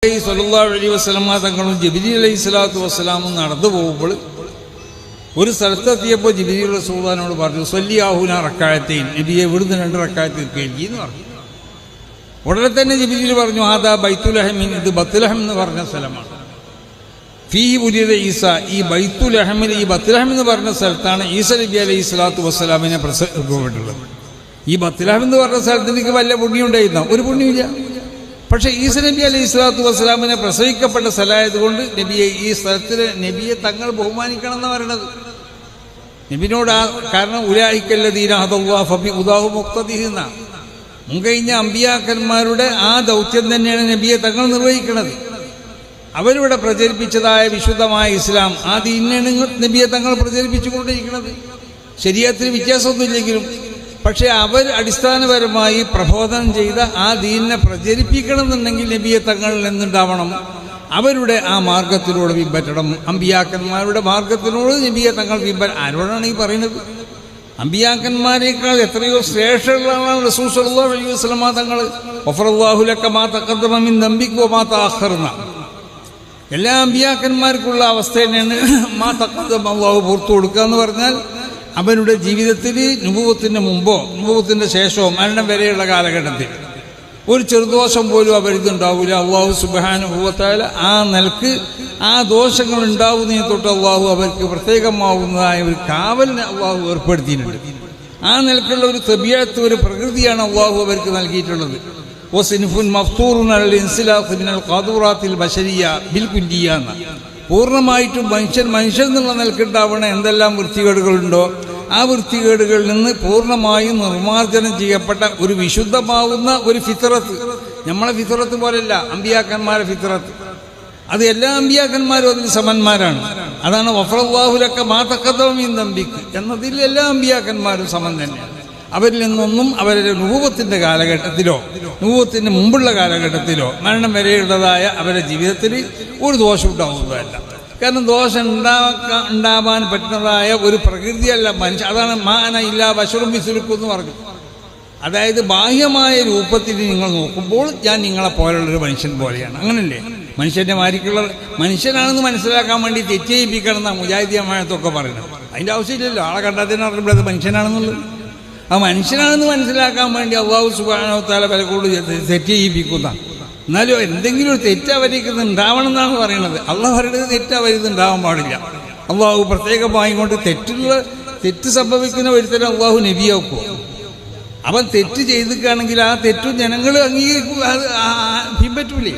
സല്ലല്ലാഹു അലൈഹി വസല്ലം തങ്ങളും ജിബ്രീൽ അലൈഹിസ്സലാത്തു വസ്സലാമും നടന്നു പോകുമ്പോൾ ഒരു സ്ഥലത്തെത്തിയപ്പോൾ ജിബ്രീൽ റസൂലുള്ളാഹിനോട് പറഞ്ഞു സ്വല്ലിയാഹുന റക്അത്തൈൻ, നബിയെ ഇവിടുന്ന് 2 റക്അത്ത് കേൾക്കി എന്ന് പറഞ്ഞു. ഉടനെ തന്നെ ജിബ്രീൽ പറഞ്ഞു ആദാ ബൈത്തുലഹമിൻ, ഇത് ബത്ലഹം എന്ന് പറഞ്ഞ സ്ഥലമാണ്. ഫീ ഉലിദ ഈസ, ഈ ബൈത്തുലഹമിൽ ഈ ബത്ലഹം എന്ന് പറഞ്ഞ സ്ഥലത്താണ് ഈസ നബി അലൈഹിസ്സലാത്തു വസ്സലാമിനെ പ്രസവിക്കപ്പെട്ടുള്ളത്. ഈ ബത്ലഹം എന്ന് പറഞ്ഞ സ്ഥലത്ത് എനിക്ക് വല്ല പുണ്യം ഉണ്ടായിരുന്നോ? ഒരു പുണ്യമില്ല. പക്ഷേ ഈസ നബി അലൈഹി സ്വലാത്തു വസ്സലാമിനെ പ്രസവിക്കപ്പെട്ട സ്ഥലമായതുകൊണ്ട് നബിയെ ഈ സ്ഥലത്തിന് നബിയെ തങ്ങൾ ബഹുമാനിക്കണം എന്ന് പറയണത്. നബിനോട് കാരണം ഉലായിക്കല്ലദീന ഹദല്ലാഹു ഫബിഹുദാഹു മുഖ്തദിഹി എന്ന മുൻകഴിഞ്ഞ അമ്പിയാക്കന്മാരുടെ ആ ദൗത്യം തന്നെയാണ് നബിയെ തങ്ങൾ നിർവഹിക്കുന്നത്. അവരിവിടെ പ്രചരിപ്പിച്ചതായ വിശുദ്ധമായ ഇസ്ലാം, ആ ദീനിനാണ് നബിയെ തങ്ങൾ പ്രചരിപ്പിച്ചുകൊണ്ടിരിക്കുന്നത്. ശരീഅത്തിന് വ്യത്യാസമൊന്നുമില്ലെങ്കിലും പക്ഷേ അവർ അടിസ്ഥാനപരമായി പ്രബോധനം ചെയ്ത ആ ദീനിനെ പ്രചരിപ്പിക്കണം എന്നുണ്ടെങ്കിൽ നബിയെ തങ്ങളിൽ നിന്നുണ്ടാവണം. അവരുടെ ആ മാർഗത്തിലൂടെ പിൻപറ്റണം. അമ്പിയാക്കന്മാരുടെ മാർഗത്തിലൂടെ നബിയെ തങ്ങൾ ആരോടാണ് ഈ പറയുന്നത്? അമ്പിയാക്കന്മാരേക്കാൾ എത്രയോ ശ്രേഷ്ഠകളാണ് റസൂൽ സല്ലല്ലാഹു അലൈഹി വസല്ലം തങ്ങൾ. ഗഫറല്ലാഹു ലക മാ തഖദ്ദമ മിൻ ദംബിക വമാ തഅഖർന. എല്ലാ അമ്പിയാക്കന്മാർക്കുള്ള അവസ്ഥ തന്നെയാണ് മാ തഖദ്ദമ, അല്ലാഹു പുറത്തു കൊടുക്കുക എന്ന് പറഞ്ഞാൽ അവരുടെ ജീവിതത്തിൽ നുബുവത്തിന് മുമ്പോ നുബുവത്തിൻ്റെ ശേഷമോ മരണം വരെയുള്ള കാലഘട്ടത്തിൽ ഒരു ചെറുദോഷം പോലും അവരിതുണ്ടാവില്ല. അള്ളാഹു സുബ്ഹാനഹു വ തആല ആ നിലക്ക് ആ ദോഷങ്ങൾ ഉണ്ടാവുന്നതിനെ തൊട്ട് അള്ളാഹു അവർക്ക് പ്രത്യേകമാവുന്നതായ ഒരു കാവലിനെ അള്ളാഹു ഏർപ്പെടുത്തിയിട്ടുണ്ട്. ആ നിലക്കുള്ള ഒരു തബിയത്ത്, ഒരു പ്രകൃതിയാണ് അള്ളാഹു അവർക്ക് നൽകിയിട്ടുള്ളത്. വസിൻഫുൻ മഫ്തൂറുൻ അലൽ ഇൻസിലാഖ് മിനൽ ഖാദൂറാത്തിൽ ബശരിയ ബിൽ കുല്ലിയ എന്ന പൂർണ്ണമായിട്ടും മനുഷ്യൻ എന്നുള്ള നിലക്കുണ്ടാവുന്ന എന്തെല്ലാം വൃത്തികേടുകളുണ്ടോ ആ വൃത്തികേടുകളിൽ നിന്ന് പൂർണ്ണമായും നിർമ്മാർജ്ജനം ചെയ്യപ്പെട്ട ഒരു വിശുദ്ധമാവുന്ന ഒരു ഫിത്രത്ത്. നമ്മളെ ഫിത്രത്ത് പോലെയല്ല അമ്പിയാക്കന്മാരെ ഫിത്രത്ത്. അത് എല്ലാ അമ്പിയാക്കന്മാരും അതിൽ സമന്മാരാണ്. അതാണ് ഗഫറല്ലാഹു ലക മാ തഖദ്ദമ മിൻ ദംബിക എന്നതിൽ എല്ലാ അമ്പിയാക്കന്മാരും സമം തന്നെയാണ്. അവരിൽ നിന്നൊന്നും അവരുടെ നുബുവത്തിൻ്റെ കാലഘട്ടത്തിലോ നുബുവത്തിന് മുമ്പുള്ള കാലഘട്ടത്തിലോ മരണം വരെയുള്ളതായ അവരുടെ ജീവിതത്തിൽ ഒരു ദോഷം ഉണ്ടാവുന്നതല്ല. കാരണം ദോഷം ഉണ്ടാവാൻ പറ്റുന്നതായ ഒരു പ്രകൃതിയല്ല മനുഷ്യ. അതാണ് മാന ഇല്ലാ ബശറും മിസ്ലുക്കും എന്ന് പറഞ്ഞു. അതായത് ബാഹ്യമായ രൂപത്തിൽ നിങ്ങൾ നോക്കുമ്പോൾ ഞാൻ നിങ്ങളെ പോലുള്ളൊരു മനുഷ്യൻ പോലെയാണ്. അങ്ങനല്ലേ? മനുഷ്യൻ്റെ മാരിക്കുള്ള മനുഷ്യനാണെന്ന് മനസ്സിലാക്കാൻ വേണ്ടി തെറ്റിയിപ്പിക്കണം എന്നാണ് മുജാഹിദിയമായത്തൊക്കെ പറയുന്നത്. അതിൻ്റെ ആവശ്യമില്ലല്ലോ. ആളെ കണ്ടാൽ തന്നെ അറിയുമ്പോൾ അത് മനുഷ്യനാണെന്നുള്ളത്. ആ മനുഷ്യനാണെന്ന് മനസ്സിലാക്കാൻ വേണ്ടി അല്ലാഹു സുബ്ഹാനഹു വ തആല പലപ്പോഴും തെറ്റ് ചെയ്യിപ്പിക്കുന്ന. എന്നാലും എന്തെങ്കിലും ഒരു തെറ്റ് അവർക്ക് ഉണ്ടാവണം എന്നാണ് പറയുന്നത്. അള്ളാഹു പറയുന്നത് തെറ്റ് അവർക്ക് ഉണ്ടാവാൻ പാടില്ല. അള്ളാഹു പ്രത്യേകമായി കൊണ്ട് തെറ്റ് സംഭവിക്കുന്ന ഒരുത്തരം അള്ളാഹു നബിയാക്കും. അവൻ തെറ്റ് ചെയ്തിക്കുകയാണെങ്കിൽ ആ തെറ്റും ജനങ്ങൾ അംഗീകരിക്കും, അത് പിൻപറ്റൂലേ?